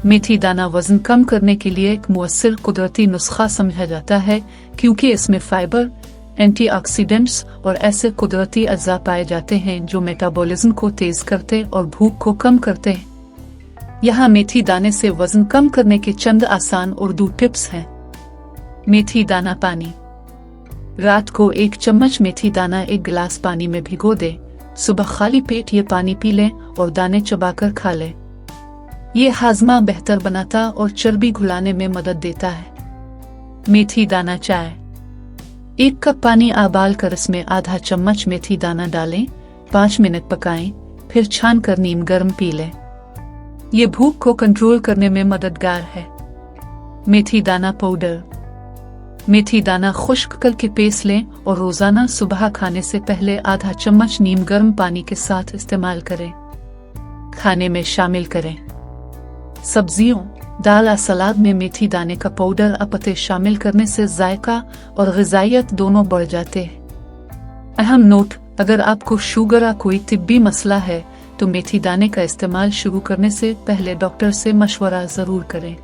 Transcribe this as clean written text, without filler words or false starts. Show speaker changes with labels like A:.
A: मेथी दाना वजन कम करने के लिए एक मुअस्सिर कुदरती नुस्खा समझा जाता है, क्योंकि इसमें फाइबर, एंटीऑक्सीडेंट्स और ऐसे कुदरती अज्जा पाए जाते हैं जो मेटाबॉलिज्म को तेज करते और भूख को कम करते हैं। यहाँ मेथी दाने से वजन कम करने के चंद आसान उर्दू टिप्स हैं। मेथी दाना पानी। रात को 1 चम्मच मेथी दाना 1 गिलास पानी में भिगो दे। सुबह खाली पेट ये पानी पी लें और दाने चबाकर खा लें। ये हाजमा बेहतर बनाता और चर्बी घुलाने में मदद देता है। मेथी दाना चाय। 1 कप पानी उबाल कर इसमें आधा चम्मच मेथी दाना डालें, 5 मिनट पकाएं, फिर छान कर नीम गर्म पी लें। ये भूख को कंट्रोल करने में मददगार है। मेथी दाना पाउडर। मेथी दाना खुश्क करके पीस लें और रोजाना सुबह खाने से पहले आधा चम्मच नीम गर्म पानी के साथ इस्तेमाल करें। खाने में शामिल करें। सब्जियों, दाल या सलाद में मेथी दाने का पाउडर या पत्ते शामिल करने से जायका और ग़िज़ाइयत दोनों बढ़ जाते हैं। अहम नोट: अगर आपको शुगर या कोई तिब्बी मसला है तो मेथी दाने का इस्तेमाल शुरू करने से पहले डॉक्टर से मशवरा जरूर करें।